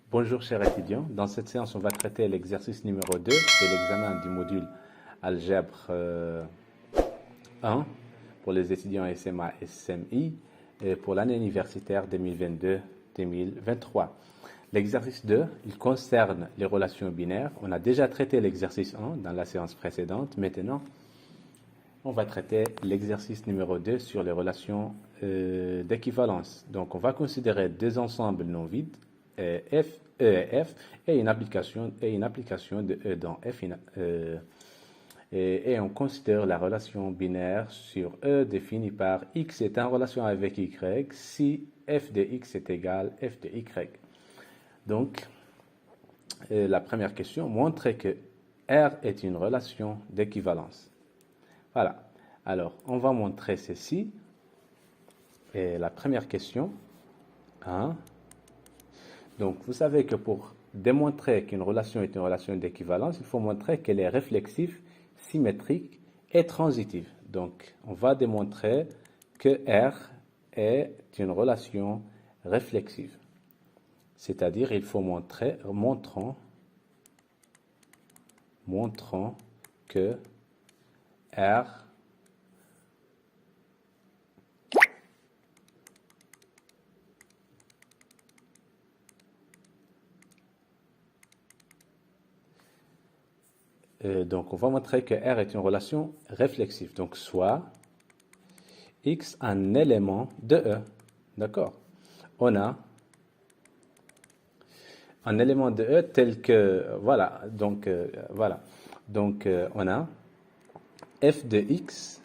Bonjour chers étudiants, dans cette séance on va traiter l'exercice numéro 2 de l'examen du module algèbre 1 pour les étudiants SMA et SMI et pour l'année universitaire 2022-2023. L'exercice 2, il concerne les relations binaires. On a déjà traité l'exercice 1 dans la séance précédente. Maintenant, on va traiter l'exercice numéro 2 sur les relations d'équivalence. Donc on va considérer deux ensembles non vides, F, E et F, et une application de E dans F. Et on considère la relation binaire sur E définie par X est en relation avec Y si F de X est égal F de Y. Donc, la première question, montrer que R est une relation d'équivalence. Voilà. Alors, on va montrer ceci. Et la première question, hein. Donc, vous savez que pour démontrer qu'une relation est une relation d'équivalence, il faut montrer qu'elle est réflexive, symétrique et transitive. Donc, on va démontrer que R est une relation réflexive. C'est-à-dire, il faut montrant que R donc, on va montrer que R est une relation réflexive. Donc, soit X un élément de E. D'accord? On a un élément de E tel que, voilà, donc, voilà. Donc, on a F de X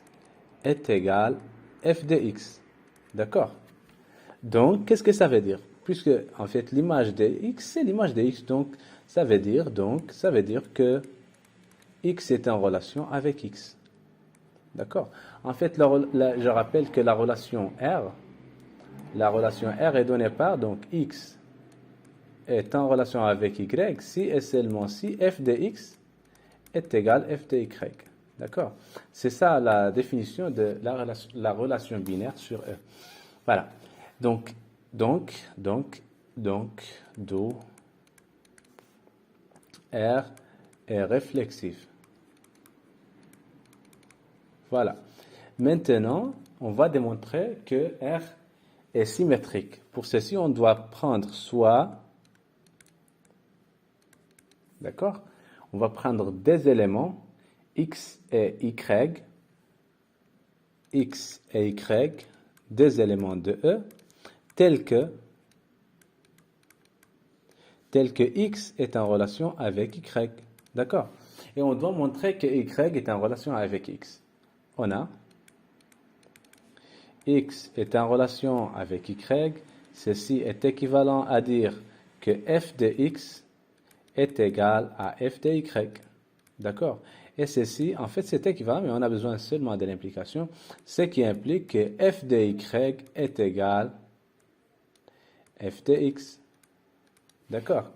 est égal F de X. D'accord? Donc, qu'est-ce que ça veut dire? Puisque, en fait, l'image de X, c'est l'image de X. Donc, ça veut dire que X est en relation avec X. D'accord? En fait, je rappelle que la relation R est donnée par, donc, X est en relation avec Y si et seulement si F de X est égal F de Y. D'accord? C'est ça la définition de la relation binaire sur E. Voilà. Donc, d'où R est réflexif. Voilà. Maintenant, on va démontrer que R est symétrique. Pour ceci, on doit prendre soit, d'accord? On va prendre des éléments, X et Y, des éléments de E, tels que X est en relation avec Y. D'accord? Et on doit montrer que Y est en relation avec X. On a X est en relation avec Y. Ceci est équivalent à dire que F de X est égal à F de Y. D'accord? Et ceci, en fait, c'est équivalent, mais on a besoin seulement de l'implication, ce qui implique que F de Y est égal F de X. D'accord?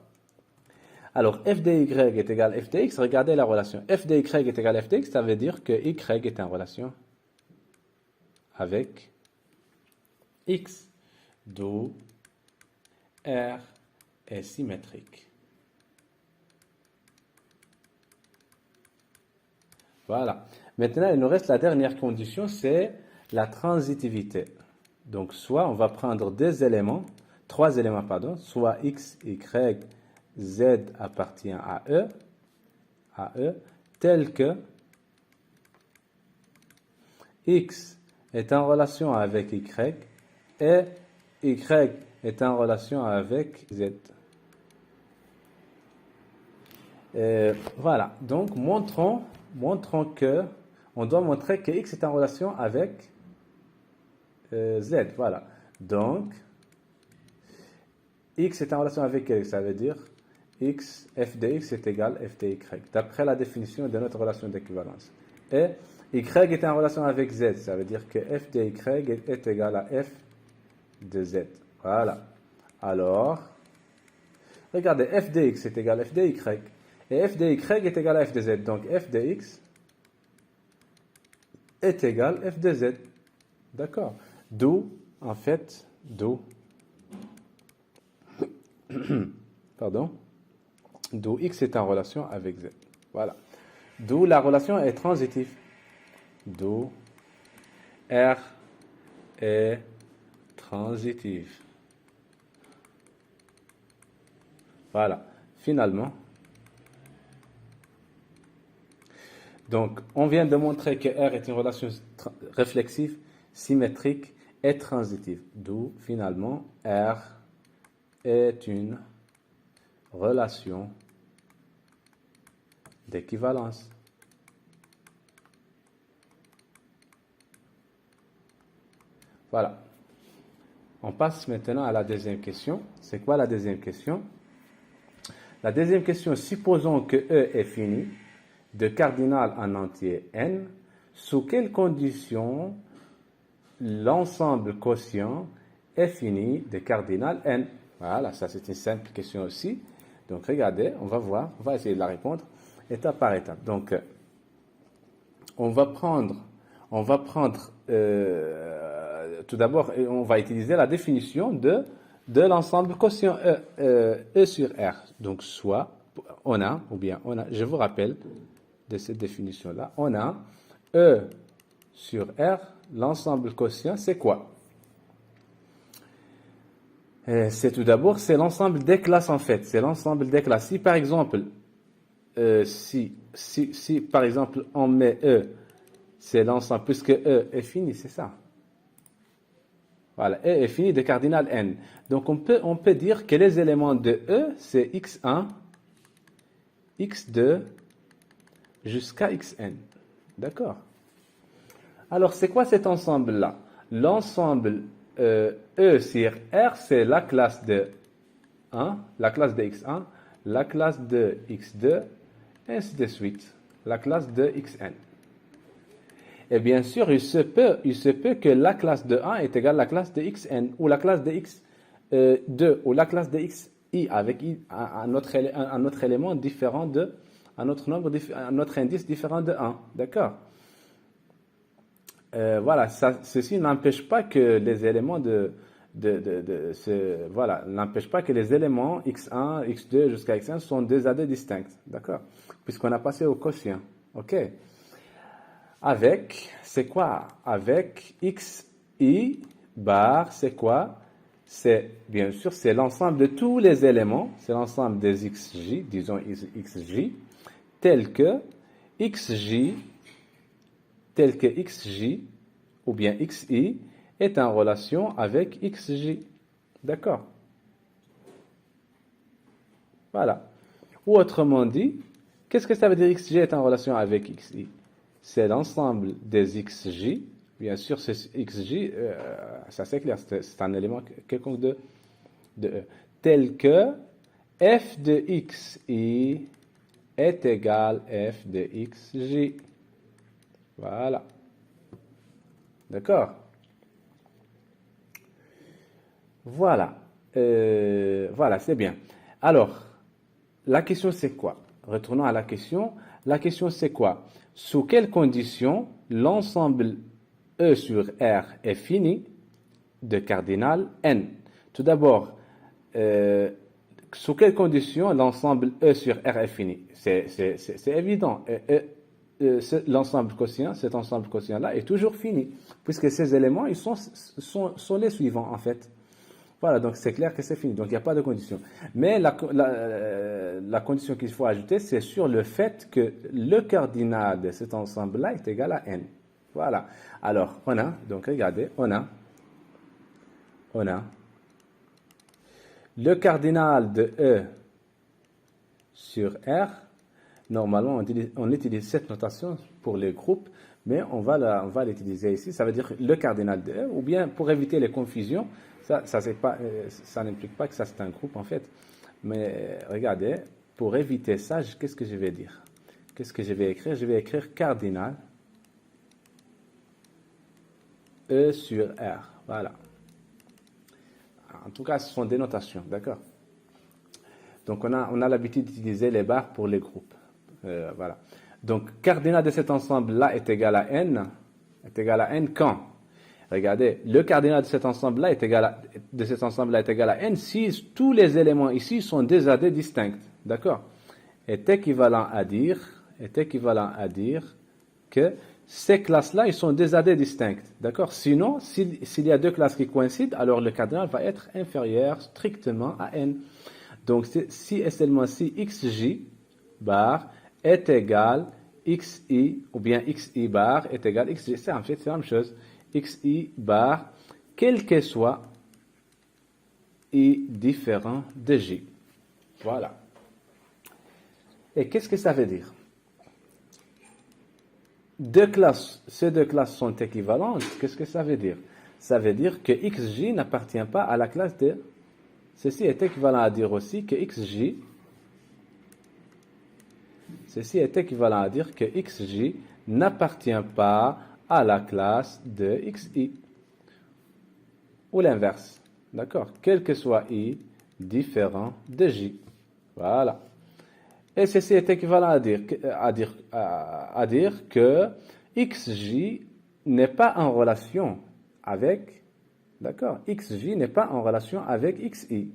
Alors, F de Y est égal F de X. Regardez la relation. F de Y est égal F de X, ça veut dire que Y est en relation avec X. D'où R est symétrique. Voilà. Maintenant, il nous reste la dernière condition, c'est la transitivité. Donc, soit on va prendre trois éléments, pardon, soit X, Y, Z appartient à E, tel que X est en relation avec Y et Y est en relation avec Z. Voilà, donc montrons que, on doit montrer que X est en relation avec Z, voilà. Donc, X est en relation avec Y, ça veut dire X, F de X est égal F de Y, d'après la définition de notre relation d'équivalence. Et Y est en relation avec Z, ça veut dire que F de Y est égal à F de Z. Voilà. Alors, regardez, F de X est égal à F de Y. Et F de Y est égal à F de Z. Donc, F de X est égal à F de Z. D'accord? D'où pardon, d'où x est en relation avec z. Voilà. D'où la relation est transitive. D'où R est transitive. Voilà. Finalement, donc, on vient de montrer que R est une relation réflexive, symétrique et transitive. D'où, finalement, R est une relation d'équivalence. Voilà. On passe maintenant à la deuxième question. C'est quoi la deuxième question? La deuxième question, supposons que E est fini de cardinal en entier n, sous quelles conditions l'ensemble quotient est fini de cardinal n? Voilà, ça c'est une simple question aussi. Donc regardez, on va voir, on va essayer de la répondre étape par étape. Donc on va prendre tout d'abord, on va utiliser la définition de l'ensemble quotient E sur R. Donc soit on a, je vous rappelle de cette définition-là, on a E sur R, l'ensemble quotient, c'est quoi? C'est tout d'abord, c'est l'ensemble des classes en fait, c'est l'ensemble des classes. Si par exemple, si par exemple on met E, c'est l'ensemble, puisque E est fini, c'est ça. Voilà, E est fini de cardinal n. Donc on peut dire que les éléments de E, c'est x1, x2, jusqu'à xn. D'accord? Alors, c'est quoi cet ensemble-là? L'ensemble E sur R, c'est la classe de 1, la classe de x1, la classe de x2, et ainsi de suite, la classe de xn. Et bien sûr, il se peut que la classe de 1 est égale à la classe de xn, ou la classe de x2, ou la classe de xi, avec un autre élément différent de, un autre indice différent de 1. D'accord? Voilà, ceci n'empêche pas que les éléments n'empêche pas que les éléments x1, x2 jusqu'à xn sont deux AD distincts. D'accord? Puisqu'on a passé au quotient. OK? Avec, c'est quoi? Avec xi bar, c'est quoi? C'est, bien sûr, c'est l'ensemble de tous les éléments, c'est l'ensemble des xj, disons xj, tel que xj ou bien xi est en relation avec xj. D'accord? Voilà. Ou autrement dit, qu'est-ce que ça veut dire xj est en relation avec xi? C'est l'ensemble des xj. Bien sûr, ce xj, ça c'est clair, c'est un élément quelconque de E. Tel que f de xi est égal f de xj. Voilà. D'accord? Voilà. Voilà, c'est bien. Alors, la question c'est quoi? Retournons à la question. La question c'est quoi? Sous quelles conditions l'ensemble E sur R est fini de cardinal n? Tout d'abord, sous quelles conditions l'ensemble E sur R est fini? C'est évident. L'ensemble quotient, cet ensemble quotient-là est toujours fini, puisque ces éléments, ils sont les suivants, en fait. Voilà, donc c'est clair que c'est fini, donc il n'y a pas de condition. Mais la condition qu'il faut ajouter, c'est sur le fait que le cardinal de cet ensemble-là est égal à n. Voilà. Alors, on a, donc regardez, on a le cardinal de E sur R. Normalement, on utilise cette notation pour les groupes, mais on va l'utiliser ici. Ça veut dire le cardinal de E, ou bien pour éviter les confusions, ça n'implique pas que ça c'est un groupe en fait. Mais regardez, pour éviter ça, qu'est-ce que je vais dire? Qu'est-ce que je vais écrire? Je vais écrire cardinal E sur R. Voilà. En tout cas, ce sont des notations, d'accord? Donc, on a l'habitude d'utiliser les barres pour les groupes. Voilà. Donc, cardinal de cet ensemble-là est égal à n. Est égal à n quand? Regardez, le cardinal de cet ensemble-là est égal à n si tous les éléments ici sont des AD distincts. D'accord? Est équivalent à dire que ces classes-là, ils sont des AD distinctes. D'accord? Sinon, s'il y a deux classes qui coïncident, alors le cardinal va être inférieur strictement à n. Donc, si et seulement si xj bar est égal xi, ou bien xi bar est égal xj, c'est en fait la même chose. Xi bar, quel que soit i différent de j. Voilà. Et qu'est-ce que ça veut dire? Ces deux classes sont équivalentes. Qu'est-ce que ça veut dire? Ça veut dire que xj n'appartient pas à la classe de... Ceci est équivalent à dire aussi que xj... Ceci est équivalent à dire que xj n'appartient pas à la classe de xi. Ou l'inverse. D'accord? Quel que soit i différent de j. Voilà. Et ceci est équivalent à dire que xj n'est pas en relation avec, d'accord, xj n'est pas en relation avec xi,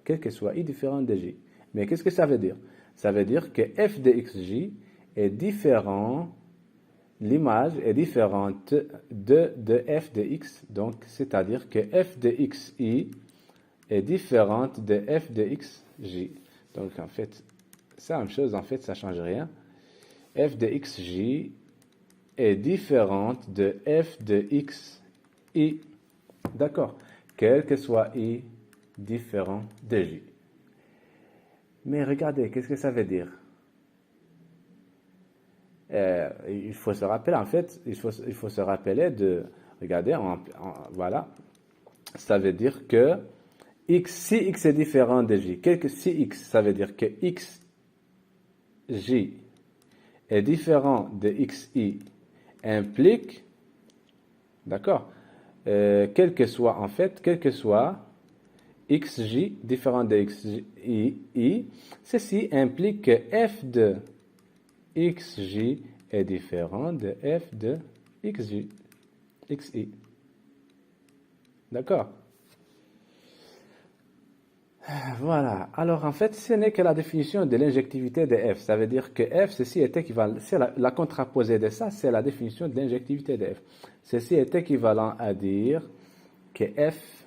quel que soit i différent de j. Mais qu'est-ce que ça veut dire? Ça veut dire que f de xj est différent, l'image est différente de f de x, donc c'est-à-dire que f de xi est différente de f de xj. Donc en fait, c'est la même chose, en fait, ça ne change rien. F de xj est différente de f de xi. D'accord? Quel que soit i différent de j. Mais regardez, qu'est-ce que ça veut dire? Il faut se rappeler, en fait, il faut se rappeler de... Regardez, voilà. Ça veut dire que si x est différent de j, si x, ça veut dire que x j est différent de xi implique, d'accord, quel que soit xj différent de xi, ceci implique que f de xj est différent de f de xi. D'accord? Voilà. Alors, en fait, ce n'est que la définition de l'injectivité de f. Ça veut dire que f, ceci est équivalent. C'est la contraposée de ça, c'est la définition de l'injectivité de f. Ceci est équivalent à dire que f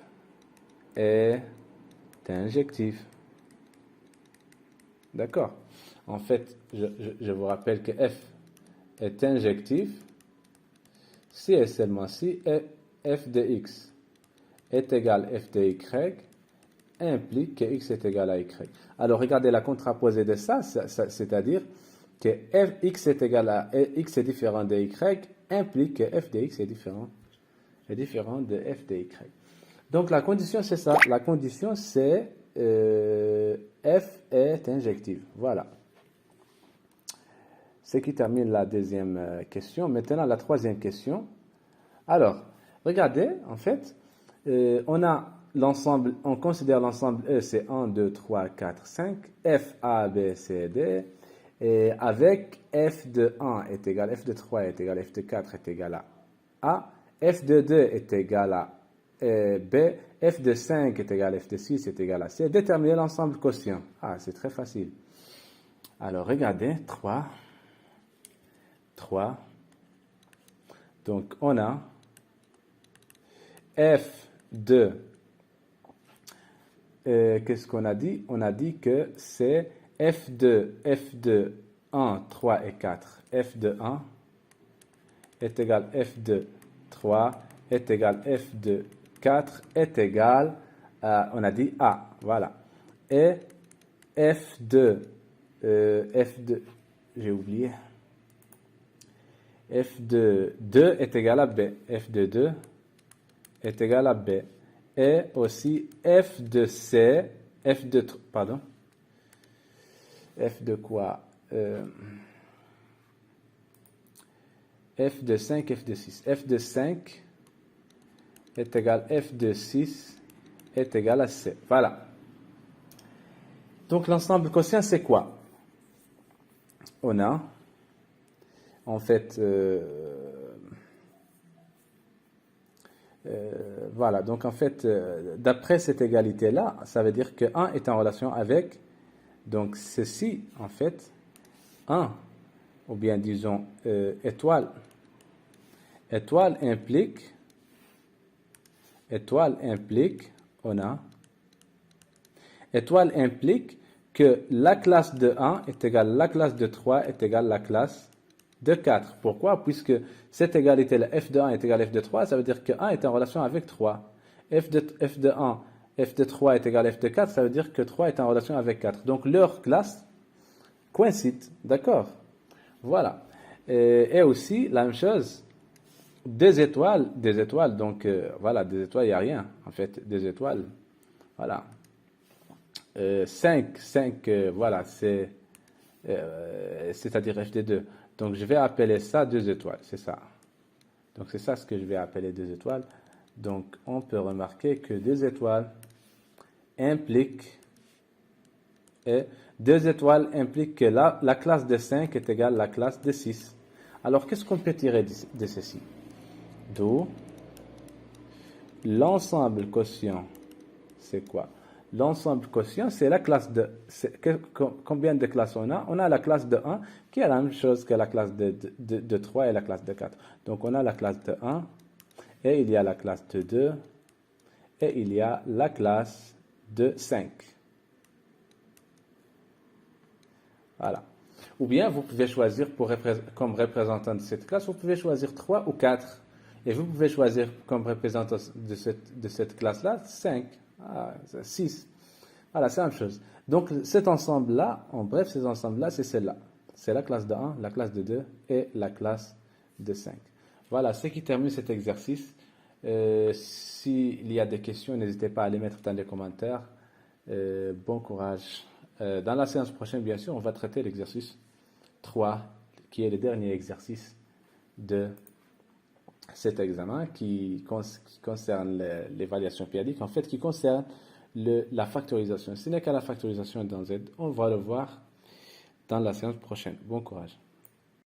est injectif. D'accord? En fait, je vous rappelle que f est injectif si et seulement si f de x est égal à f de y implique que x est égal à y. Alors, regardez la contraposée de ça, c'est-à-dire que x est égal à x est différent de y implique que f de x est différent de f de y. Donc, la condition, c'est ça. La condition, c'est f est injective. Voilà. Ce qui termine la deuxième question. Maintenant, la troisième question. Alors, regardez, en fait, on considère l'ensemble E, c'est 1, 2, 3, 4, 5, F, A, B, C, D, et avec F de 1 est égal à F de 3 est égal à F de 4 est égal à A, F de 2 est égal à B, F de 5 est égal à F de 6 est égal à C. Déterminer l'ensemble quotient. Ah, c'est très facile. Alors, regardez, 3. Donc, on a F de... qu'est-ce qu'on a dit? On a dit que c'est f de 1, 3 et 4. F de 1 est égal f de 3 est égal f de 4 est égal à, on a dit A. Voilà. Et f de, j'ai oublié. F de 2 est égal à B. F de 2 est égal à B. Et aussi f de C, f de quoi? F de 5, f de 6. F de 5 est égal à f de 6 est égal à C. Voilà. Donc l'ensemble quotient, c'est quoi? On a, en fait, Voilà, donc en fait, d'après cette égalité-là, ça veut dire que 1 est en relation avec, donc ceci, en fait, 1, ou bien disons étoile. Étoile implique, on a, étoile implique que la classe de 1 est égale à la classe de 3 est égale à la classe de 4. Pourquoi? Puisque cette égalité-là, f de 1 est égale à f de 3, ça veut dire que 1 est en relation avec 3. F de 1, f de 3 est égal à f de 4, ça veut dire que 3 est en relation avec 4. Donc leur classe coïncide, d'accord? Voilà. Et aussi, la même chose, des étoiles, donc voilà, des étoiles, il n'y a rien, en fait, des étoiles, voilà. 5, voilà, c'est-à-dire FD2. Donc, je vais appeler ça 2 étoiles, c'est ça. Donc, c'est ça ce que je vais appeler 2 étoiles. Donc, on peut remarquer que 2 étoiles impliquent, et 2 étoiles impliquent que la classe de 5 est égale à la classe de 6. Alors, qu'est-ce qu'on peut tirer de ceci? D'où l'ensemble quotient, c'est quoi? L'ensemble quotient, c'est la classe de... Combien de classes on a? On a la classe de 1, qui est la même chose que la classe de 3 et la classe de 4. Donc, on a la classe de 1, et il y a la classe de 2, et il y a la classe de 5. Voilà. Ou bien, vous pouvez choisir comme représentant de cette classe, vous pouvez choisir 3 ou 4. Et vous pouvez choisir comme représentant de cette classe-là 5, 6. Voilà, c'est la même chose. Donc, cet ensemble-là, en bref, ces ensembles-là, c'est celle-là. C'est la classe de 1, la classe de 2 et la classe de 5. Voilà, ce qui termine cet exercice. S'il y a des questions, n'hésitez pas à les mettre dans les commentaires. Bon courage. Dans la séance prochaine, bien sûr, on va traiter l'exercice 3, qui est le dernier exercice de cet examen qui concerne l'évaluation périodique, en fait, qui concerne la factorisation. Ce n'est qu'à la factorisation dans Z. On va le voir dans la séance prochaine. Bon courage.